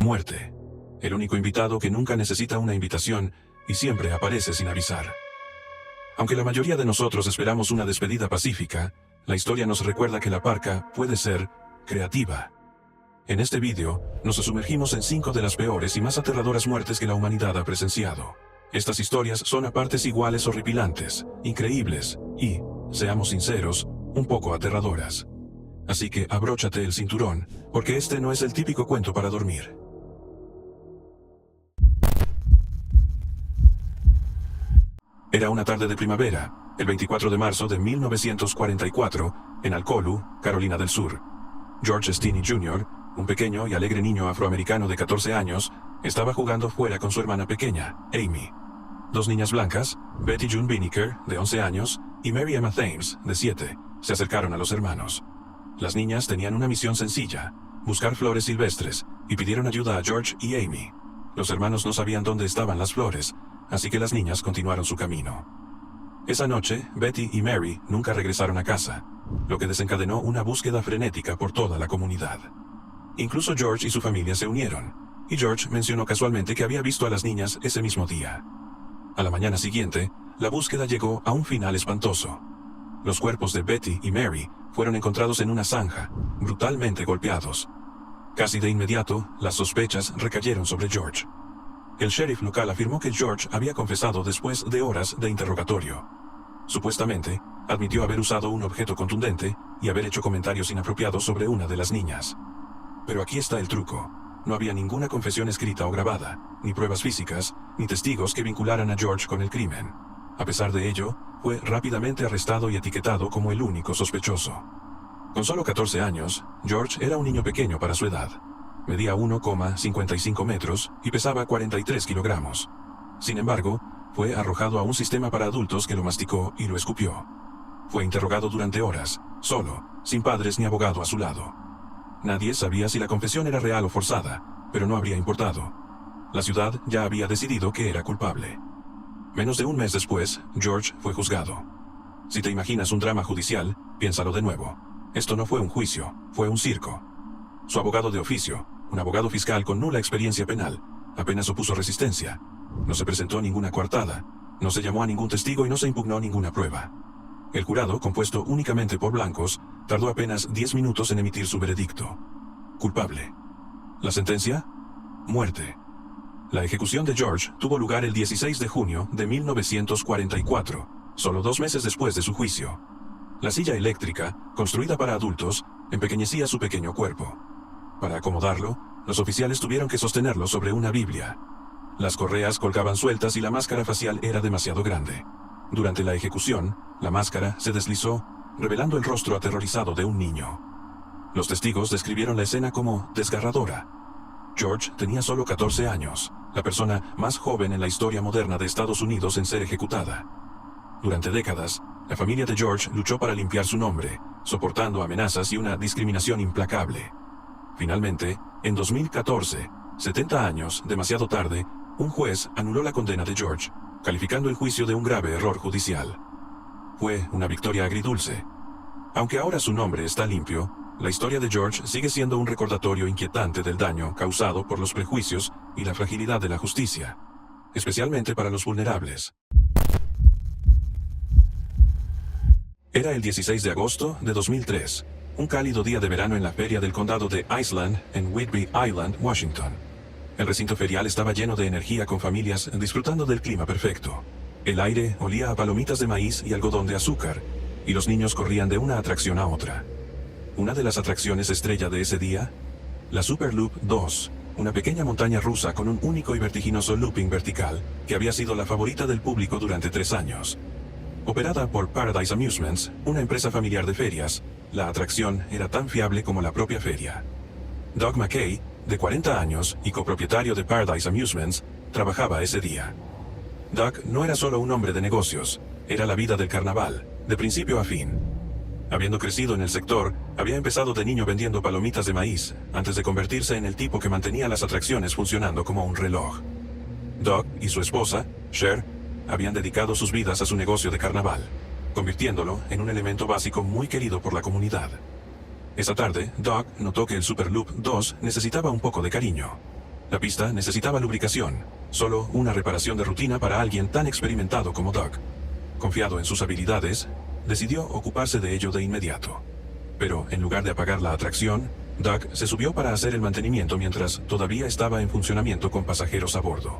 Muerte. El único invitado que nunca necesita una invitación y siempre aparece sin avisar. Aunque la mayoría de nosotros esperamos una despedida pacífica, la historia nos recuerda que la parca puede ser creativa. En este vídeo, nos sumergimos en 5 de las peores y más aterradoras muertes que la humanidad ha presenciado. Estas historias son a partes iguales horripilantes, increíbles y, seamos sinceros, un poco aterradoras. Así que abróchate el cinturón, porque este no es el típico cuento para dormir. Era una tarde de primavera, el 24 de marzo de 1944, en Alcolu, Carolina del Sur. George Stinney Jr., un pequeño y alegre niño afroamericano de 14 años, estaba jugando fuera con su hermana pequeña, Amy. 2 niñas blancas, Betty June Binnicker, de 11 años, y Mary Emma Thames, de 7, se acercaron a los hermanos. Las niñas tenían una misión sencilla: buscar flores silvestres, y pidieron ayuda a George y Amy. Los hermanos no sabían dónde estaban las flores, así que las niñas continuaron su camino. Esa noche, Betty y Mary nunca regresaron a casa, lo que desencadenó una búsqueda frenética por toda la comunidad. Incluso George y su familia se unieron, y George mencionó casualmente que había visto a las niñas ese mismo día. A la mañana siguiente, la búsqueda llegó a un final espantoso. Los cuerpos de Betty y Mary fueron encontrados en una zanja, brutalmente golpeados. Casi de inmediato, las sospechas recayeron sobre George. El sheriff local afirmó que George había confesado después de horas de interrogatorio. Supuestamente, admitió haber usado un objeto contundente y haber hecho comentarios inapropiados sobre una de las niñas. Pero aquí está el truco: no había ninguna confesión escrita o grabada, ni pruebas físicas, ni testigos que vincularan a George con el crimen. A pesar de ello, fue rápidamente arrestado y etiquetado como el único sospechoso. Con solo 14 años, George era un niño pequeño para su edad. Medía 1,55 metros y pesaba 43 kilogramos. Sin embargo, fue arrojado a un sistema para adultos que lo masticó y lo escupió. Fue interrogado durante horas, solo, sin padres ni abogado a su lado. Nadie sabía si la confesión era real o forzada, pero no habría importado. La ciudad ya había decidido que era culpable. Menos de un mes después, George fue juzgado. Si te imaginas un drama judicial, piénsalo de nuevo. Esto no fue un juicio, fue un circo. Su abogado de oficio, un abogado fiscal con nula experiencia penal, apenas opuso resistencia. No se presentó ninguna coartada, no se llamó a ningún testigo y no se impugnó ninguna prueba. El jurado, compuesto únicamente por blancos, tardó apenas 10 minutos en emitir su veredicto. Culpable. ¿La sentencia? Muerte. La ejecución de George tuvo lugar el 16 de junio de 1944, solo 2 meses después de su juicio. La silla eléctrica, construida para adultos, empequeñecía su pequeño cuerpo. Para acomodarlo, los oficiales tuvieron que sostenerlo sobre una Biblia. Las correas colgaban sueltas y la máscara facial era demasiado grande. Durante la ejecución, la máscara se deslizó, revelando el rostro aterrorizado de un niño. Los testigos describieron la escena como desgarradora. George tenía solo 14 años, la persona más joven en la historia moderna de Estados Unidos en ser ejecutada. Durante décadas, la familia de George luchó para limpiar su nombre, soportando amenazas y una discriminación implacable. Finalmente, en 2014, 70 años demasiado tarde, un juez anuló la condena de George, calificando el juicio de un grave error judicial. Fue una victoria agridulce. Aunque ahora su nombre está limpio, la historia de George sigue siendo un recordatorio inquietante del daño causado por los prejuicios y la fragilidad de la justicia, especialmente para los vulnerables. Era el 16 de agosto de 2003, un cálido día de verano en la feria del condado de Iceland, en Whidbey Island, Washington. El recinto ferial estaba lleno de energía con familias disfrutando del clima perfecto. El aire olía a palomitas de maíz y algodón de azúcar, y los niños corrían de una atracción a otra. Una de las atracciones estrella de ese día, la Superloop 2, una pequeña montaña rusa con un único y vertiginoso looping vertical, que había sido la favorita del público durante 3 años. Operada por Paradise Amusements, una empresa familiar de ferias, la atracción era tan fiable como la propia feria. Doug McKay, de 40 años y copropietario de Paradise Amusements, trabajaba ese día. Doug no era solo un hombre de negocios, era la vida del carnaval, de principio a fin. Habiendo crecido en el sector, había empezado de niño vendiendo palomitas de maíz, antes de convertirse en el tipo que mantenía las atracciones funcionando como un reloj. Doug y su esposa, Cher, habían dedicado sus vidas a su negocio de carnaval, convirtiéndolo en un elemento básico muy querido por la comunidad. Esa tarde, Doug notó que el Superloop 2 necesitaba un poco de cariño. La pista necesitaba lubricación, solo una reparación de rutina para alguien tan experimentado como Doug. Confiado en sus habilidades, decidió ocuparse de ello de inmediato. Pero en lugar de apagar la atracción, Doug se subió para hacer el mantenimiento mientras todavía estaba en funcionamiento con pasajeros a bordo.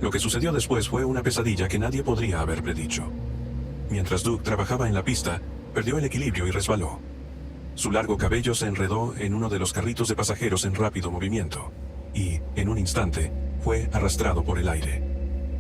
Lo que sucedió después fue una pesadilla que nadie podría haber predicho. Mientras Doug trabajaba en la pista, perdió el equilibrio y resbaló. Su largo cabello se enredó en uno de los carritos de pasajeros en rápido movimiento, y, en un instante, fue arrastrado por el aire.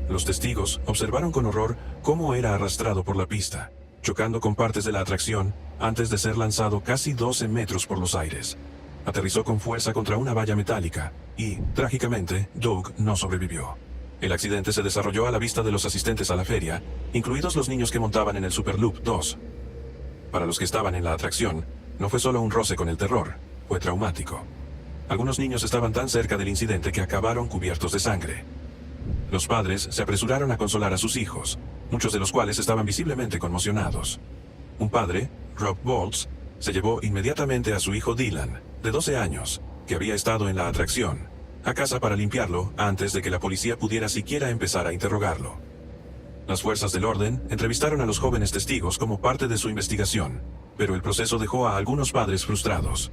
Los testigos observaron con horror cómo era arrastrado por la pista, chocando con partes de la atracción antes de ser lanzado casi 12 metros por los aires. Aterrizó con fuerza contra una valla metálica y, trágicamente, Doug no sobrevivió. El accidente se desarrolló a la vista de los asistentes a la feria, incluidos los niños que montaban en el Superloop 2. Para los que estaban en la atracción, no fue solo un roce con el terror, fue traumático. Algunos niños estaban tan cerca del incidente que acabaron cubiertos de sangre. Los padres se apresuraron a consolar a sus hijos, muchos de los cuales estaban visiblemente conmocionados. Un padre, Rob Boltz, se llevó inmediatamente a su hijo Dylan, de 12 años, que había estado en la atracción, a casa para limpiarlo antes de que la policía pudiera siquiera empezar a interrogarlo. Las fuerzas del orden entrevistaron a los jóvenes testigos como parte de su investigación, pero el proceso dejó a algunos padres frustrados.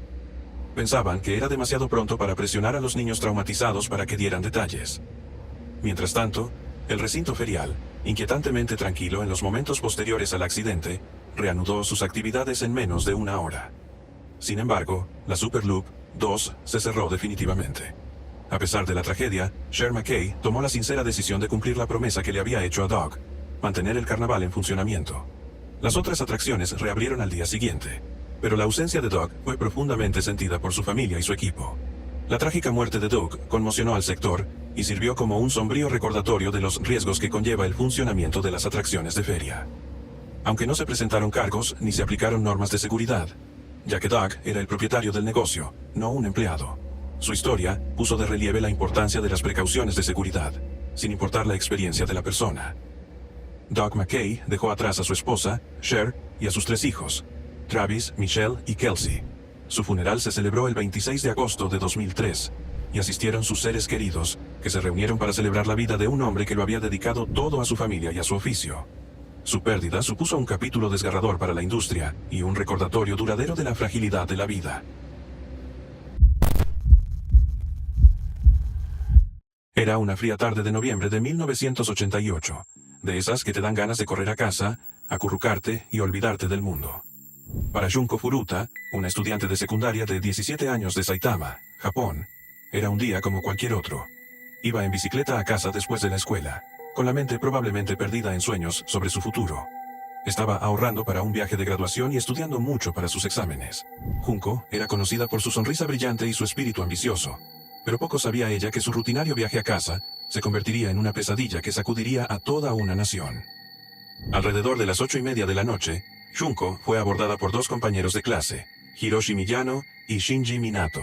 Pensaban que era demasiado pronto para presionar a los niños traumatizados para que dieran detalles. Mientras tanto, el recinto ferial, inquietantemente tranquilo en los momentos posteriores al accidente, reanudó sus actividades en menos de una hora. Sin embargo, la Superloop 2 se cerró definitivamente. A pesar de la tragedia, Cher McKay tomó la sincera decisión de cumplir la promesa que le había hecho a Doug, mantener el carnaval en funcionamiento. Las otras atracciones reabrieron al día siguiente, pero la ausencia de Doug fue profundamente sentida por su familia y su equipo. La trágica muerte de Doug conmocionó al sector y sirvió como un sombrío recordatorio de los riesgos que conlleva el funcionamiento de las atracciones de feria. Aunque no se presentaron cargos ni se aplicaron normas de seguridad, ya que Doug era el propietario del negocio, no un empleado. Su historia puso de relieve la importancia de las precauciones de seguridad, sin importar la experiencia de la persona. Doug McKay dejó atrás a su esposa, Cher, y a sus 3 hijos, Travis, Michelle y Kelsey. Su funeral se celebró el 26 de agosto de 2003, y asistieron sus seres queridos, que se reunieron para celebrar la vida de un hombre que lo había dedicado todo a su familia y a su oficio. Su pérdida supuso un capítulo desgarrador para la industria y un recordatorio duradero de la fragilidad de la vida. Era una fría tarde de noviembre de 1988, de esas que te dan ganas de correr a casa, acurrucarte y olvidarte del mundo. Para Junko Furuta, una estudiante de secundaria de 17 años de Saitama, Japón, era un día como cualquier otro. Iba en bicicleta a casa después de la escuela, con la mente probablemente perdida en sueños sobre su futuro. Estaba ahorrando para un viaje de graduación y estudiando mucho para sus exámenes. Junko era conocida por su sonrisa brillante y su espíritu ambicioso, pero poco sabía ella que su rutinario viaje a casa se convertiría en una pesadilla que sacudiría a toda una nación. Alrededor de las 8:30 de la noche, Junko fue abordada por 2 compañeros de clase, Hiroshi Miyano y Shinji Minato.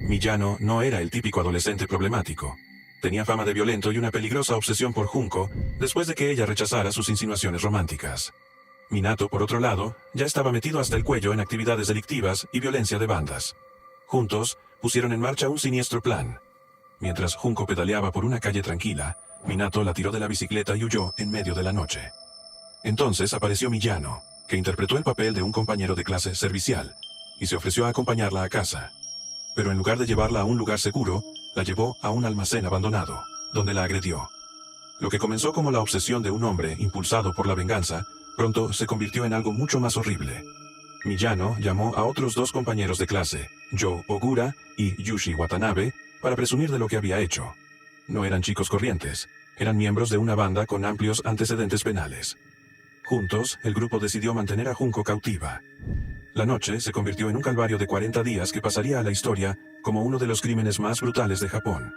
Miyano no era el típico adolescente problemático. Tenía fama de violento y una peligrosa obsesión por Junko después de que ella rechazara sus insinuaciones románticas. Minato, por otro lado, ya estaba metido hasta el cuello en actividades delictivas y violencia de bandas. Juntos, pusieron en marcha un siniestro plan. Mientras Junko pedaleaba por una calle tranquila, Minato la tiró de la bicicleta y huyó en medio de la noche. Entonces apareció Miyano, que interpretó el papel de un compañero de clase servicial, y se ofreció a acompañarla a casa. Pero en lugar de llevarla a un lugar seguro, la llevó a un almacén abandonado, donde la agredió. Lo que comenzó como la obsesión de un hombre impulsado por la venganza, pronto se convirtió en algo mucho más horrible. Miyano llamó a otros 2 compañeros de clase, Joe Ogura y Yushi Watanabe, para presumir de lo que había hecho. No eran chicos corrientes, eran miembros de una banda con amplios antecedentes penales. Juntos, el grupo decidió mantener a Junko cautiva. La noche se convirtió en un calvario de 40 días que pasaría a la historia como uno de los crímenes más brutales de Japón.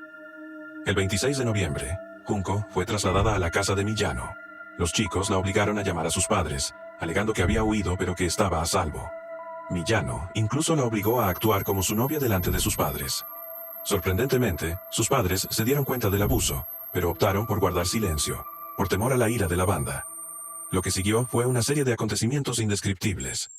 El 26 de noviembre, Junko fue trasladada a la casa de Miyano. Los chicos la obligaron a llamar a sus padres, alegando que había huido pero que estaba a salvo. Miyano incluso la obligó a actuar como su novia delante de sus padres. Sorprendentemente, sus padres se dieron cuenta del abuso, pero optaron por guardar silencio, por temor a la ira de la banda. Lo que siguió fue una serie de acontecimientos indescriptibles.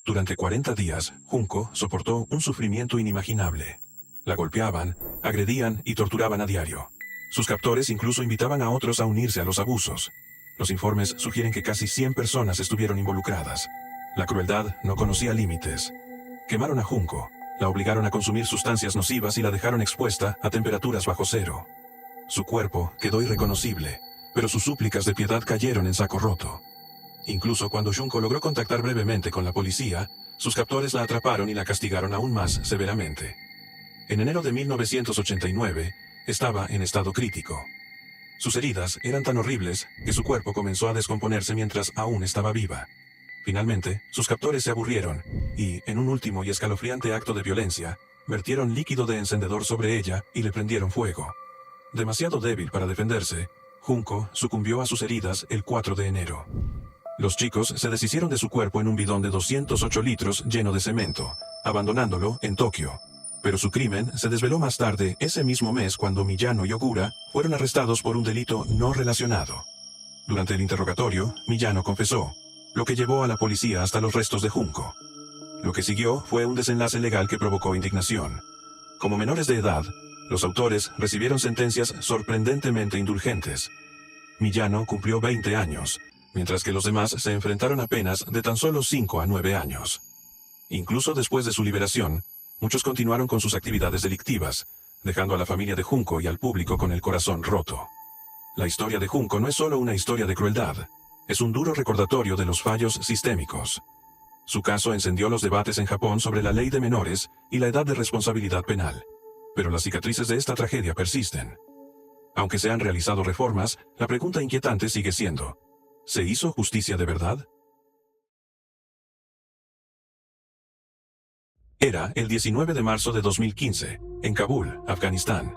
Durante 40 días, Junko soportó un sufrimiento inimaginable. La golpeaban, agredían y torturaban a diario. Sus captores incluso invitaban a otros a unirse a los abusos. Los informes sugieren que casi 100 personas estuvieron involucradas. La crueldad no conocía límites. Quemaron a Junko, la obligaron a consumir sustancias nocivas y la dejaron expuesta a temperaturas bajo cero. Su cuerpo quedó irreconocible, pero sus súplicas de piedad cayeron en saco roto. Incluso cuando Junko logró contactar brevemente con la policía, sus captores la atraparon y la castigaron aún más severamente. En enero de 1989, estaba en estado crítico. Sus heridas eran tan horribles que su cuerpo comenzó a descomponerse mientras aún estaba viva. Finalmente, sus captores se aburrieron y, en un último y escalofriante acto de violencia, vertieron líquido de encendedor sobre ella y le prendieron fuego. Demasiado débil para defenderse, Junko sucumbió a sus heridas el 4 de enero. Los chicos se deshicieron de su cuerpo en un bidón de 208 litros lleno de cemento, abandonándolo en Tokio. Pero su crimen se desveló más tarde ese mismo mes cuando Miyano y Ogura fueron arrestados por un delito no relacionado. Durante el interrogatorio, Miyano confesó, lo que llevó a la policía hasta los restos de Junko. Lo que siguió fue un desenlace legal que provocó indignación. Como menores de edad, los autores recibieron sentencias sorprendentemente indulgentes. Miyano cumplió 20 años, mientras que los demás se enfrentaron a penas de tan solo 5 a 9 años. Incluso después de su liberación, muchos continuaron con sus actividades delictivas, dejando a la familia de Junko y al público con el corazón roto. La historia de Junko no es solo una historia de crueldad, es un duro recordatorio de los fallos sistémicos. Su caso encendió los debates en Japón sobre la ley de menores y la edad de responsabilidad penal. Pero las cicatrices de esta tragedia persisten. Aunque se han realizado reformas, la pregunta inquietante sigue siendo, ¿se hizo justicia de verdad? Era el 19 de marzo de 2015, en Kabul, Afganistán.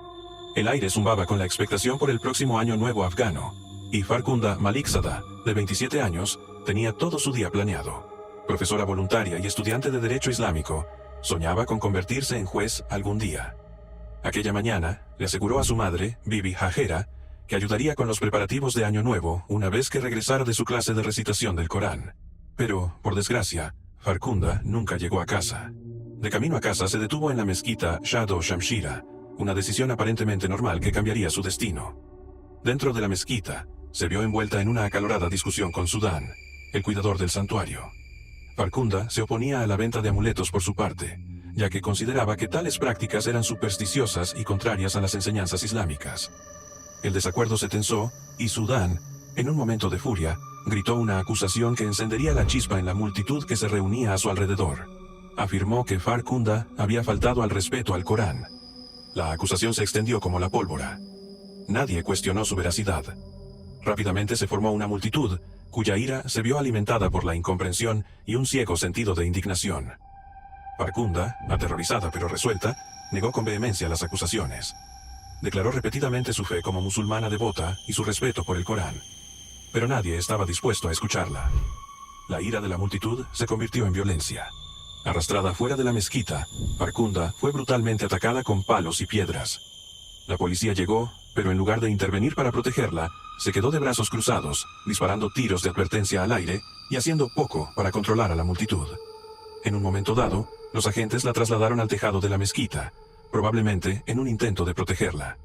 El aire zumbaba con la expectación por el próximo año nuevo afgano, y Farkhunda Malikzada, de 27 años, tenía todo su día planeado. Profesora voluntaria y estudiante de Derecho Islámico, soñaba con convertirse en juez algún día. Aquella mañana, le aseguró a su madre, Bibi Hajera, que ayudaría con los preparativos de Año Nuevo una vez que regresara de su clase de recitación del Corán. Pero, por desgracia, Farkhunda nunca llegó a casa. De camino a casa se detuvo en la mezquita Shado Shamshira, una decisión aparentemente normal que cambiaría su destino. Dentro de la mezquita, se vio envuelta en una acalorada discusión con Sudán, el cuidador del santuario. Farkhunda se oponía a la venta de amuletos por su parte, ya que consideraba que tales prácticas eran supersticiosas y contrarias a las enseñanzas islámicas. El desacuerdo se tensó, y Sudán, en un momento de furia, gritó una acusación que encendería la chispa en la multitud que se reunía a su alrededor. Afirmó que Farkhunda había faltado al respeto al Corán. La acusación se extendió como la pólvora. Nadie cuestionó su veracidad. Rápidamente se formó una multitud, cuya ira se vio alimentada por la incomprensión y un ciego sentido de indignación. Farkhunda, aterrorizada pero resuelta, negó con vehemencia las acusaciones. Declaró repetidamente su fe como musulmana devota y su respeto por el Corán. Pero nadie estaba dispuesto a escucharla. La ira de la multitud se convirtió en violencia. Arrastrada fuera de la mezquita, Farkhunda fue brutalmente atacada con palos y piedras. La policía llegó, pero en lugar de intervenir para protegerla, se quedó de brazos cruzados, disparando tiros de advertencia al aire y haciendo poco para controlar a la multitud. En un momento dado, los agentes la trasladaron al tejado de la mezquita, probablemente en un intento de protegerla.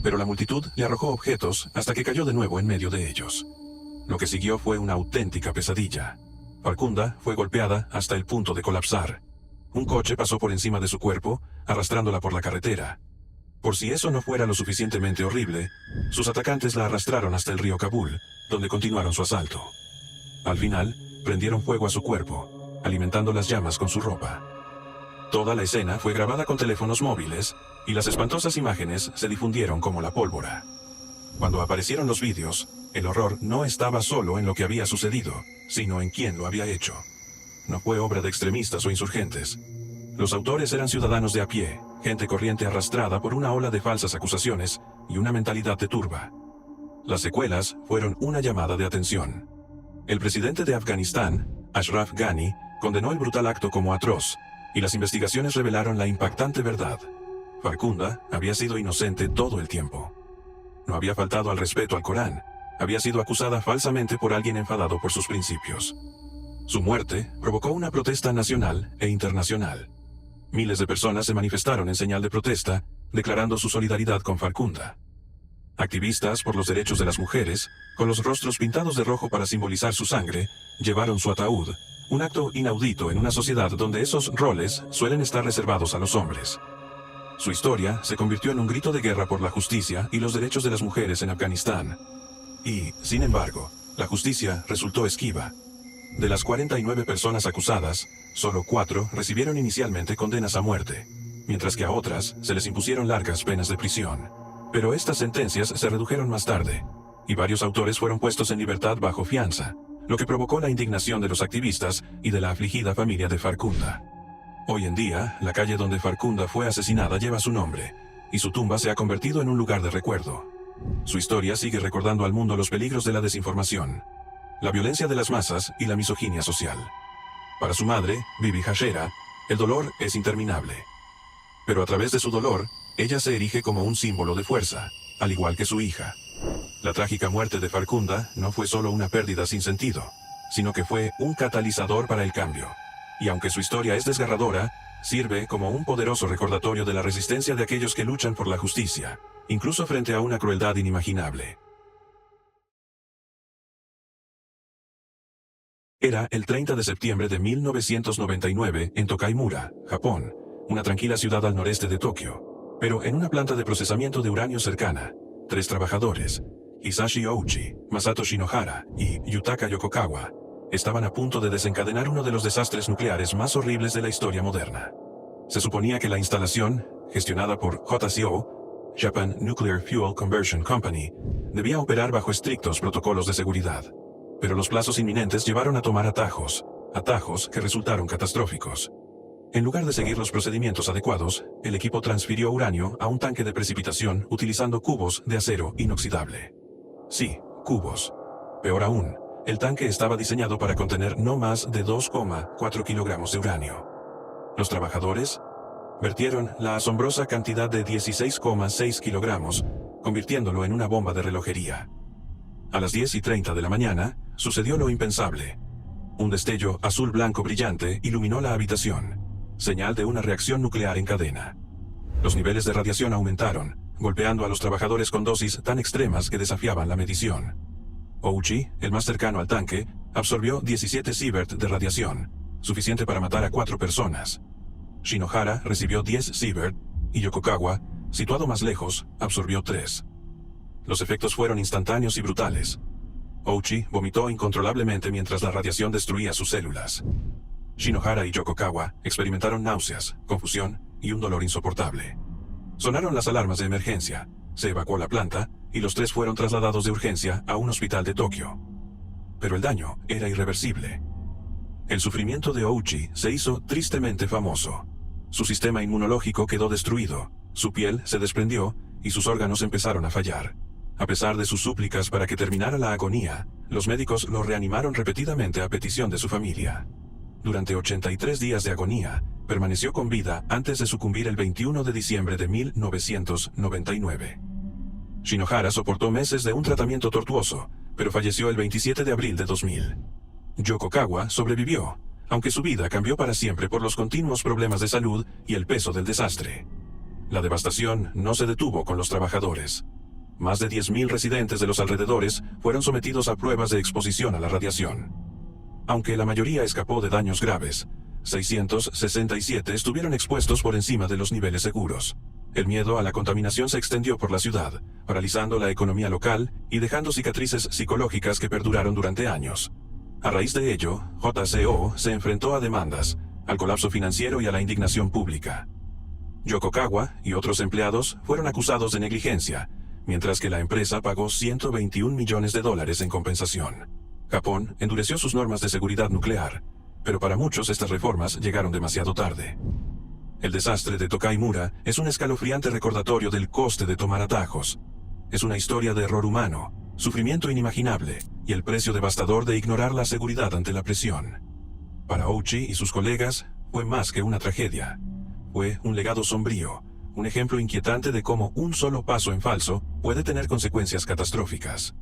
Pero la multitud le arrojó objetos hasta que cayó de nuevo en medio de ellos. Lo que siguió fue una auténtica pesadilla. Farkhunda fue golpeada hasta el punto de colapsar. Un coche pasó por encima de su cuerpo, arrastrándola por la carretera. Por si eso no fuera lo suficientemente horrible, sus atacantes la arrastraron hasta el río Kabul, donde continuaron su asalto. Al final, prendieron fuego a su cuerpo, alimentando las llamas con su ropa. Toda la escena fue grabada con teléfonos móviles, y las espantosas imágenes se difundieron como la pólvora. Cuando aparecieron los vídeos, el horror no estaba solo en lo que había sucedido, sino en quién lo había hecho. No fue obra de extremistas o insurgentes. Los autores eran ciudadanos de a pie, gente corriente arrastrada por una ola de falsas acusaciones y una mentalidad de turba. Las secuelas fueron una llamada de atención. El presidente de Afganistán, Ashraf Ghani, condenó el brutal acto como atroz, y las investigaciones revelaron la impactante verdad. Farkhunda había sido inocente todo el tiempo. No había faltado al respeto al Corán, había sido acusada falsamente por alguien enfadado por sus principios. Su muerte provocó una protesta nacional e internacional. Miles de personas se manifestaron en señal de protesta, declarando su solidaridad con Farkhunda. Activistas por los derechos de las mujeres, con los rostros pintados de rojo para simbolizar su sangre, llevaron su ataúd, un acto inaudito en una sociedad donde esos roles suelen estar reservados a los hombres. Su historia se convirtió en un grito de guerra por la justicia y los derechos de las mujeres en Afganistán. Y, sin embargo, la justicia resultó esquiva. De las 49 personas acusadas, solo 4 recibieron inicialmente condenas a muerte, mientras que a otras se les impusieron largas penas de prisión. Pero estas sentencias se redujeron más tarde, y varios autores fueron puestos en libertad bajo fianza, lo que provocó la indignación de los activistas y de la afligida familia de Farkhunda. Hoy en día, la calle donde Farkhunda fue asesinada lleva su nombre, y su tumba se ha convertido en un lugar de recuerdo. Su historia sigue recordando al mundo los peligros de la desinformación, la violencia de las masas y la misoginia social. Para su madre, Bibi Hashera, el dolor es interminable. Pero a través de su dolor, ella se erige como un símbolo de fuerza, al igual que su hija. La trágica muerte de Farkhunda no fue solo una pérdida sin sentido, sino que fue un catalizador para el cambio. Y aunque su historia es desgarradora, sirve como un poderoso recordatorio de la resistencia de aquellos que luchan por la justicia, incluso frente a una crueldad inimaginable. Era el 30 de septiembre de 1999 en Tokaimura, Japón, una tranquila ciudad al noreste de Tokio. Pero en una planta de procesamiento de uranio cercana, 3 trabajadores, Hisashi Ouchi, Masato Shinohara y Yutaka Yokokawa, estaban a punto de desencadenar uno de los desastres nucleares más horribles de la historia moderna. Se suponía que la instalación, gestionada por JCO, Japan Nuclear Fuel Conversion Company, debía operar bajo estrictos protocolos de seguridad. Pero los plazos inminentes llevaron a tomar atajos que resultaron catastróficos. En lugar de seguir los procedimientos adecuados, el equipo transfirió uranio a un tanque de precipitación utilizando cubos de acero inoxidable. Sí, cubos. Peor aún, el tanque estaba diseñado para contener no más de 2,4 kilogramos de uranio. Los trabajadores vertieron la asombrosa cantidad de 16,6 kilogramos, convirtiéndolo en una bomba de relojería. A las 10:30 de la mañana, sucedió lo impensable. Un destello azul-blanco brillante iluminó la habitación, señal de una reacción nuclear en cadena. Los niveles de radiación aumentaron, golpeando a los trabajadores con dosis tan extremas que desafiaban la medición. Ouchi, el más cercano al tanque, absorbió 17 sievert de radiación, suficiente para matar a 4 personas. Shinohara recibió 10 sievert, y Yokokawa, situado más lejos, absorbió 3. Los efectos fueron instantáneos y brutales. Ouchi vomitó incontrolablemente mientras la radiación destruía sus células. Shinohara y Yokokawa experimentaron náuseas, confusión y un dolor insoportable. Sonaron las alarmas de emergencia, se evacuó la planta y los 3 fueron trasladados de urgencia a un hospital de Tokio. Pero el daño era irreversible. El sufrimiento de Ouchi se hizo tristemente famoso. Su sistema inmunológico quedó destruido, su piel se desprendió y sus órganos empezaron a fallar. A pesar de sus súplicas para que terminara la agonía, los médicos lo reanimaron repetidamente a petición de su familia. Durante 83 días de agonía, permaneció con vida antes de sucumbir el 21 de diciembre de 1999. Shinohara soportó meses de un tratamiento tortuoso, pero falleció el 27 de abril de 2000. Yokokawa sobrevivió, aunque su vida cambió para siempre por los continuos problemas de salud y el peso del desastre. La devastación no se detuvo con los trabajadores. Más de 10.000 residentes de los alrededores fueron sometidos a pruebas de exposición a la radiación. Aunque la mayoría escapó de daños graves, 667 estuvieron expuestos por encima de los niveles seguros. El miedo a la contaminación se extendió por la ciudad, paralizando la economía local y dejando cicatrices psicológicas que perduraron durante años. A raíz de ello, JCO se enfrentó a demandas, al colapso financiero y a la indignación pública. Yokokawa y otros empleados fueron acusados de negligencia, mientras que la empresa pagó $121 millones en compensación. Japón endureció sus normas de seguridad nuclear, pero para muchos estas reformas llegaron demasiado tarde. El desastre de Tokaimura es un escalofriante recordatorio del coste de tomar atajos. Es una historia de error humano, sufrimiento inimaginable y el precio devastador de ignorar la seguridad ante la presión. Para Ouchi y sus colegas, fue más que una tragedia. Fue un legado sombrío, un ejemplo inquietante de cómo un solo paso en falso puede tener consecuencias catastróficas.